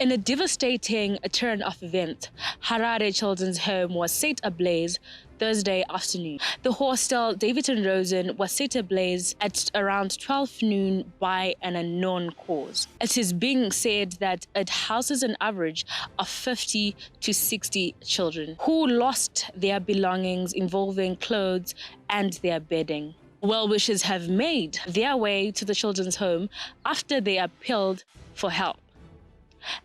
In a devastating turn of events, Harare Children's home was set ablaze Thursday afternoon. The hostel Davidson Rosen was set ablaze at around 12 noon by an unknown cause. It is being said that it houses an average of 50 to 60 children who lost their belongings involving clothes and their bedding. Well-wishers have made their way to the children's home after they appealed for help.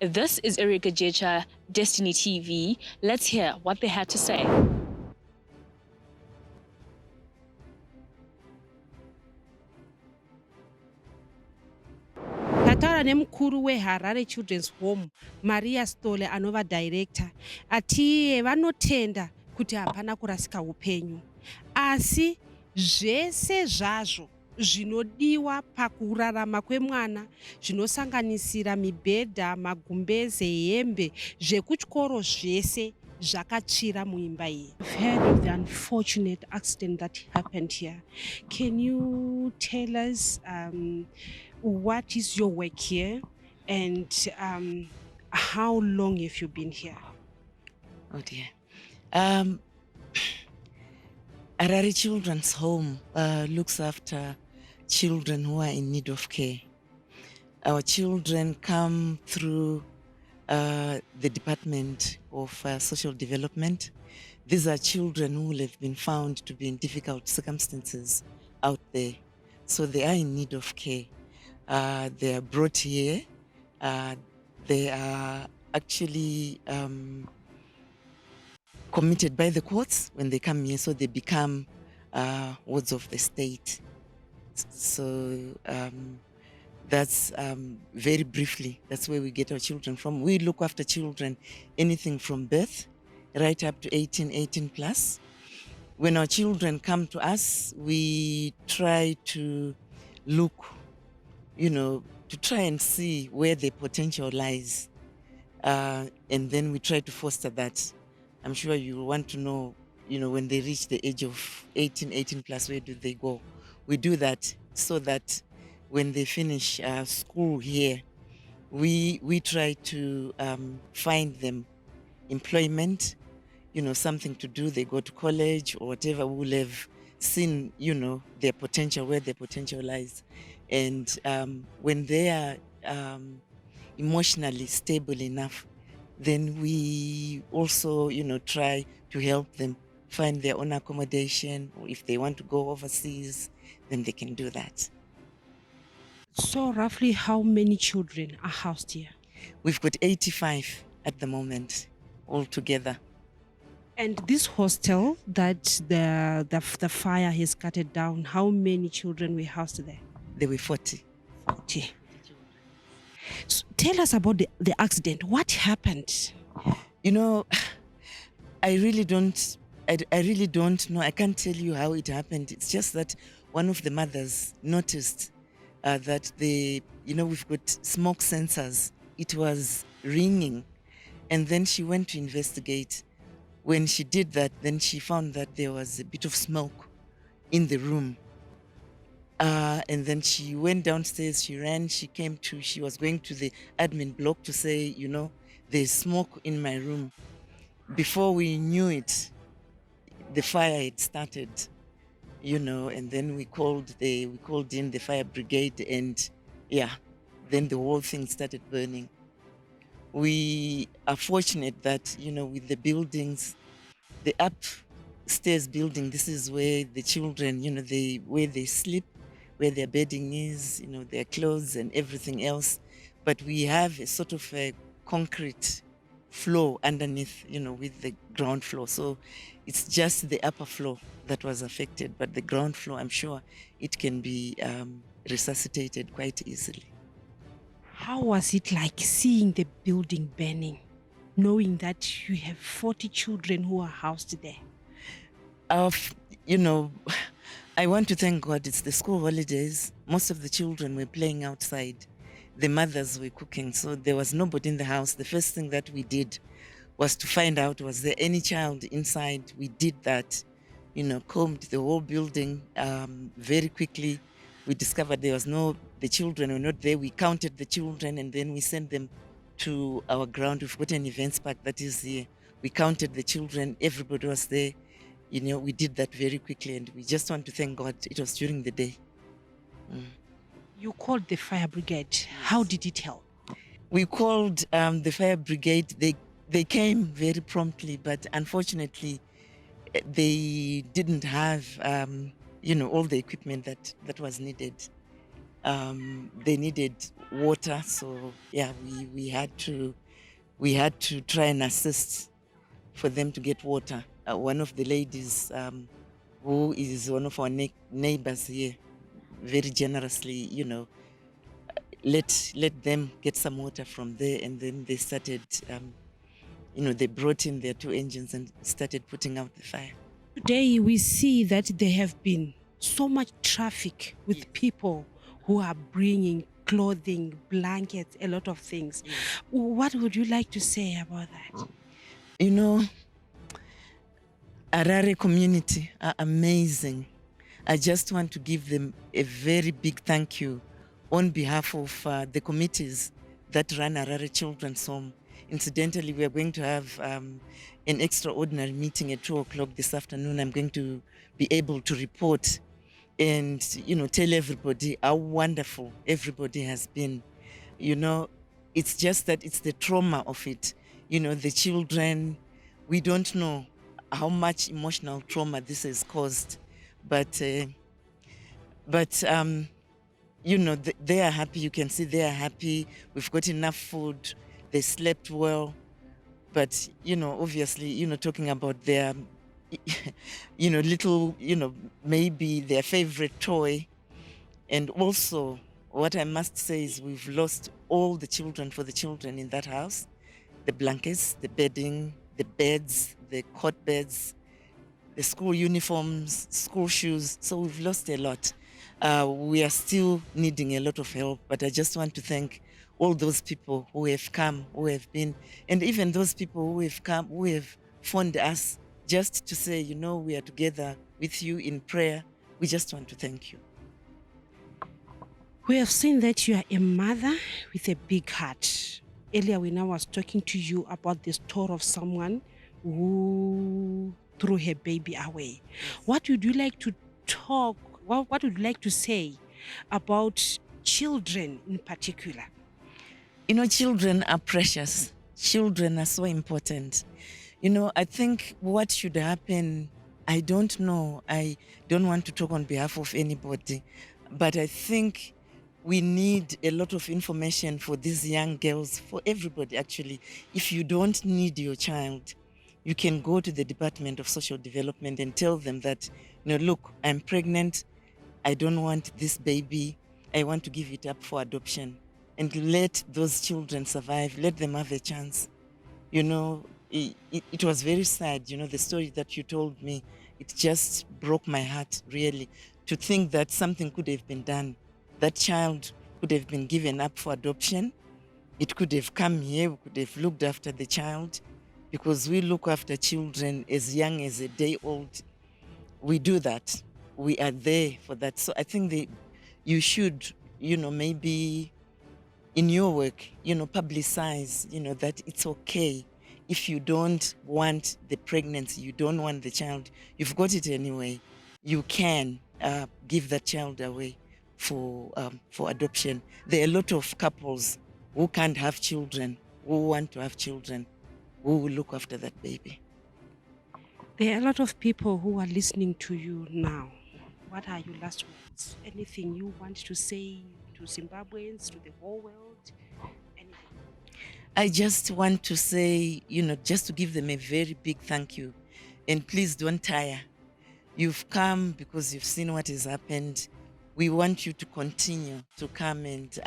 This is Erika Jecha, Destiny TV. Let's hear what they had to say. Tataura nemukuru weHarare Children's Home, Maria Stole anova director, ati vanotenda kuti hapana kurasika upenyu. Asi zvese zvazvo zvinodiwa pakurarama kwemwana zvinosanganisira mibhedha, magumbeze, hembe, zvekuchikoro zvese zvakatsvira muimba iyi. We've heard of the unfortunate accident that happened here. Can you tell us what is your work here and how long have you been here? Oh dear. Harare Children's Home looks after children who are in need of care. Our children come through the Department of Social Development. These are children who have been found to be in difficult circumstances out there. So they are in need of care. They are brought here. They are actually committed by the courts when they come here, so they become wards of the state. So that's very briefly, that's where we get our children from. We look after children, anything from birth right up to 18 plus. When our children come to us, we try to look, to try and see where their potential lies. And then we try to foster that. I'm sure you want to know, when they reach the age of 18 plus, where do they go? We do that so that when they finish school here, we try to find them employment, something to do. They go to college or whatever. We'll have seen, their potential, where their potential lies. And when they are emotionally stable enough, then we also, try to help them find their own accommodation, or if they want to go overseas, then they can do that. So roughly how many children are housed here? We've got 85 at the moment, altogether. And this hostel that the fire has gutted down, how many children were housed there? There were 40. 40. So tell us about the accident. What happened? I really don't know. I can't tell you how it happened. It's just that one of the mothers noticed that we've got smoke sensors. It was ringing. And then she went to investigate. When she did that, then she found that there was a bit of smoke in the room. And then she went downstairs, she ran, she was going to the admin block to say, there's smoke in my room. Before we knew it, the fire had started, and then we called in the fire brigade, and then the whole thing started burning. We are fortunate that, with the buildings, the upstairs building, this is where the children, where they sleep, where their bedding is, their clothes and everything else. But we have a sort of a concrete floor underneath, with the ground floor. So it's just the upper floor that was affected. But the ground floor, I'm sure it can be resuscitated quite easily. How was it like seeing the building burning, knowing that you have 40 children who are housed there? I want to thank God it's the school holidays. Most of the children were playing outside. The mothers were cooking, so there was nobody in the house. The first thing that we did was to find out, was there any child inside? We did that, combed the whole building very quickly. We discovered the children were not there. We counted the children and then we sent them to our ground. We've got an events park that is here. We counted the children. Everybody was there. We did that very quickly, and we just want to thank God. It was during the day. You called the fire brigade. How did it help? We called the fire brigade. They came very promptly, but unfortunately, they didn't have all the equipment that was needed. They needed water, so yeah, we had to try and assist for them to get water. One of the ladies, who is one of our neighbors here, very generously, let them get some water from there, and then they started. They brought in their 2 engines and started putting out the fire. Today we see that there have been so much traffic with people who are bringing clothing, blankets, a lot of things. What would you like to say about that? Harare community are amazing. I just want to give them a very big thank you on behalf of the committees that run Harare Children's Home. Incidentally, we are going to have an extraordinary meeting at 2:00 this afternoon. I'm going to be able to report and, tell everybody how wonderful everybody has been. It's just that it's the trauma of it. The children, we don't know how much emotional trauma this has caused. But they are happy. You can see they are happy. We've got enough food. They slept well. But, obviously, talking about their, little, maybe their favorite toy. And also, what I must say is we've lost all the children for the children in that house. The blankets, the bedding, the beds, the cot beds, the school uniforms, school shoes. So we've lost a lot. We are still needing a lot of help, but I just want to thank all those people who have come, who have been, and even those people who have come, who have phoned us just to say, we are together with you in prayer. We just want to thank you. We have seen that you are a mother with a big heart. Earlier, when I was talking to you about the story of someone who threw her baby away. What would you like to talk? What would you like to say about children in particular? Children are precious. Children are so important. I think what should happen, I don't know. I don't want to talk on behalf of anybody, but I think we need a lot of information for these young girls, for everybody actually. If you don't need your child, you can go to the Department of Social Development and tell them that, look, I'm pregnant. I don't want this baby. I want to give it up for adoption. And let those children survive. Let them have a chance. It was very sad, the story that you told me. It just broke my heart, really, to think that something could have been done. That child could have been given up for adoption. It could have come here. We could have looked after the child, because we look after children as young as a day old. We do that. We are there for that. So I think you should, maybe in your work, publicize, that it's okay. If you don't want the pregnancy, you don't want the child, you've got it anyway, you can give that child away for adoption. There are a lot of couples who can't have children, who want to have children, who will look after that baby. There are a lot of people who are listening to you now. What are your last words? Anything you want to say to Zimbabweans, to the whole world? Anything? I just want to say, just to give them a very big thank you. And please don't tire. You've come because you've seen what has happened. We want you to continue to come and,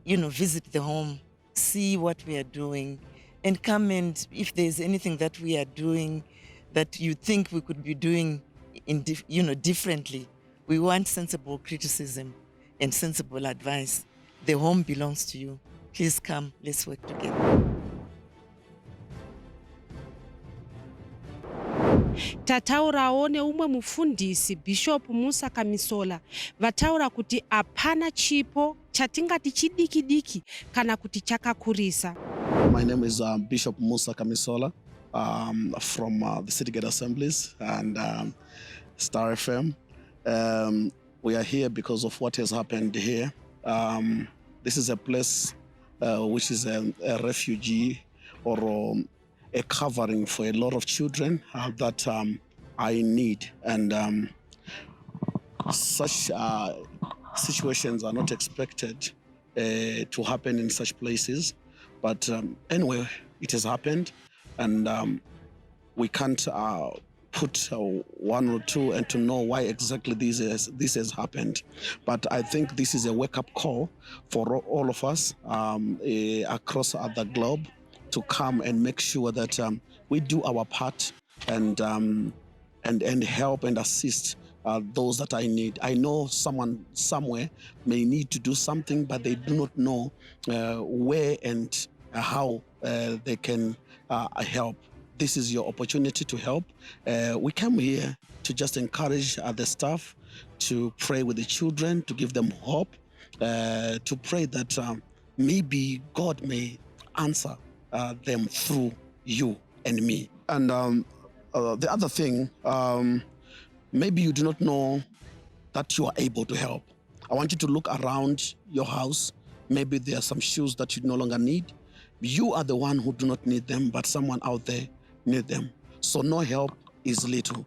visit the home, see what we are doing, and come, and if there's anything that we are doing that you think we could be doing differently, we want sensible criticism and sensible advice. The home belongs to you. Please come, let's work together. Tataurawo neumwe mufundisi Bishop Musa Kamisola vataura kuti apana chipo chatingati chidiki-diki kana kuti chakakurisa. My name is Bishop Musa Kamisola from the City Gate Assemblies and Star FM. We are here because of what has happened here. This is a place which is a refugee or a covering for a lot of children that are in need. And such situations are not expected to happen in such places. But anyway, it has happened, and we can't put one or two and to know why exactly this has happened. But I think this is a wake-up call for all of us across the globe to come and make sure that we do our part and help and assist those that are in need. I know someone somewhere may need to do something, but they do not know where and how they can help. This is your opportunity to help. We come here to just encourage the staff to pray with the children, to give them hope, to pray that maybe God may answer them through you and me. And the other thing, maybe you do not know that you are able to help. I want you to look around your house. Maybe there are some shoes that you no longer need. You are the one who do not need them, but someone out there need them. So no help is little.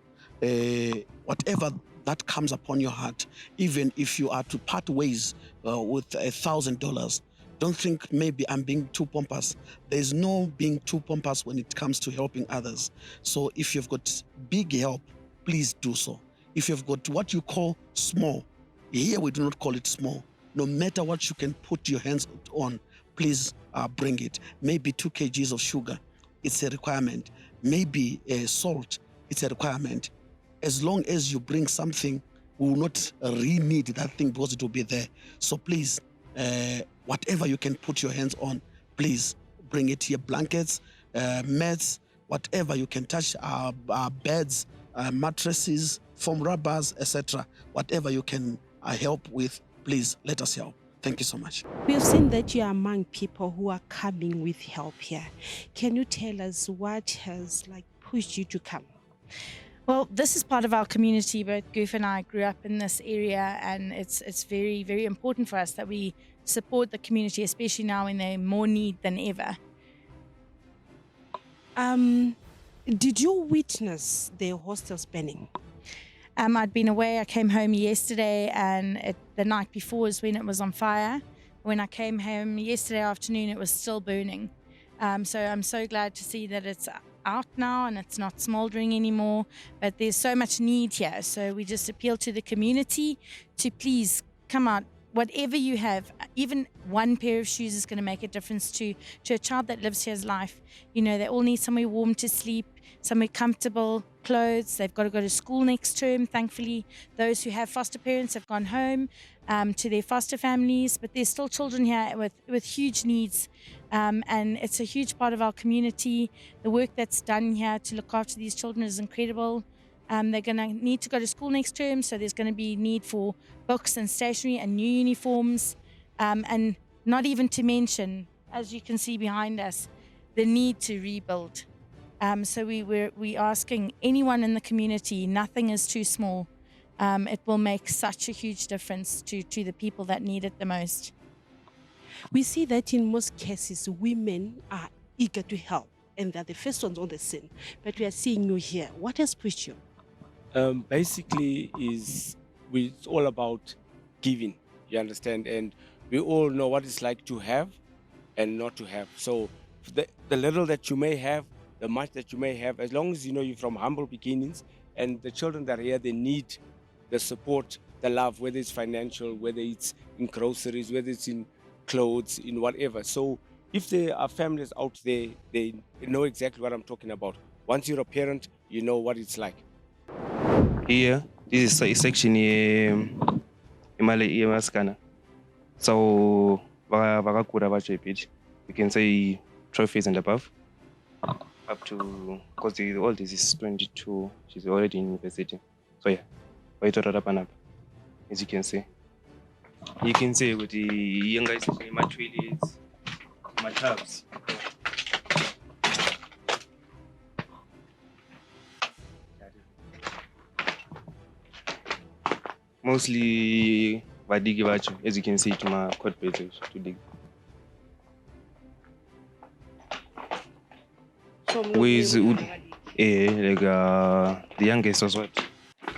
Whatever that comes upon your heart, even if you are to part ways with $1,000, don't think maybe I'm being too pompous. There's no being too pompous when it comes to helping others. So if you've got big help, please do so. If you've got what you call small, here we do not call it small. No matter what you can put your hands on, please bring it. Maybe 2 kgs of sugar, it's a requirement. Maybe salt, it's a requirement. As long as you bring something, we will not re-need that thing because it will be there. So please, whatever you can put your hands on, please bring it here. Blankets, mats, whatever you can touch, beds, mattresses, foam rubbers, etc. Whatever you can help with, please let us help. Thank you so much. We have seen that you are among people who are coming with help here. Can you tell us what has pushed you to come? Well, this is part of our community. Both Goof and I grew up in this area, and it's very, very important for us that we support the community, especially now when they're in more need than ever. Did you witness the hostels burning? I'd been away. I came home yesterday, and the night before is when it was on fire. When I came home yesterday afternoon, it was still burning. So I'm so glad to see that it's out now and it's not smoldering anymore. But there's so much need here. So we just appeal to the community to please come out. Whatever you have, even one pair of shoes is going to make a difference to a child that lives here's life. You know, they all need somewhere warm to sleep, somewhere comfortable, clothes. They've got to go to school next term. Thankfully, those who have foster parents have gone home to their foster families, but there's still children here with huge needs. And it's a huge part of our community. The work that's done here to look after these children is incredible. They're going to need to go to school next term, so there's going to be need for books and stationery and new uniforms, and not even to mention, as you can see behind us, the need to rebuild. So we're asking anyone in the community, nothing is too small. It will make such a huge difference to the people that need it the most. We see that in most cases, women are eager to help, and they're the first ones on the scene. But we are seeing you here. What has pushed you? Basically it's all about giving, you understand, and we all know what it's like to have and not to have. So the little that you may have, the much that you may have, as long as you know you're from humble beginnings, and the children that are here, they need the support, the love, whether it's financial, whether it's in groceries, whether it's in clothes, in whatever. So if there are families out there, they know exactly what I'm talking about. Once you're a parent, you know what it's like. Here, this is a section Maskana. So, we can say trophies and above. Up to, because the oldest is 22, she's already in university. So yeah, as you can see. You can say with the young guys in my toilets, my tubs. Mostly vadigi vachu, as you can see to my court pages to dig. With like the youngest was what?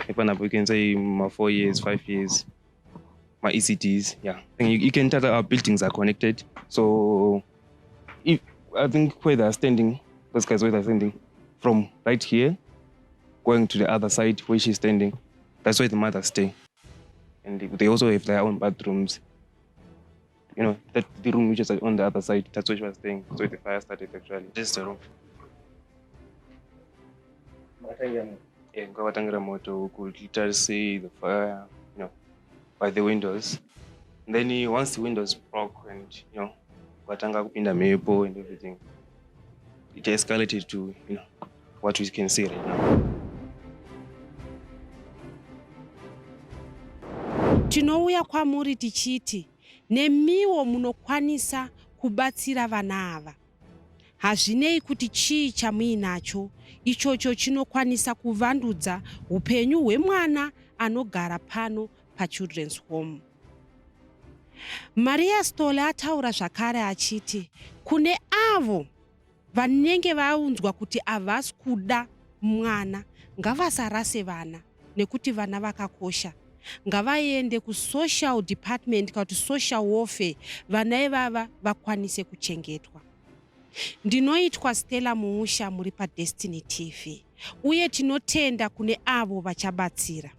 If you can say my 4 years, 5 years, my ECTs, yeah. And you can tell that our buildings are connected. So if I think where they're standing, those guys where they're standing, from right here, going to the other side where she's standing, that's where the mothers stay. And they also have their own bathrooms. You know, that the room which is on the other side, that's where she was staying. So the fire started actually. This is the room. Yeah, go moto, could literally see the fire, you know, by the windows. And then once the windows broke and, you know, watanga kupinda mepo and everything, it escalated to, you know, what we can see right now. Tinouya kwamuri tichiti nemiwo munokwanisa kubatsira vana ava. Hazvinei kuti chii chamuinacho, ichocho chinokwanisa kuvandudza upenyu hwemwana anogara pano pachildren's home. Maria Stole ataura zvakare achiti kune avo vanenge vaunzwa kuti havasi kuda mwana ngavasarase vana nekuti vana vakakosha. Ngavaende kusocial department kana kuti social warfare vana ivava vakwanise kuchengetwa. Ndinoitwa Stella Muusha muri paDestiny TV. Uye tinotenda kune avo vachabatsira.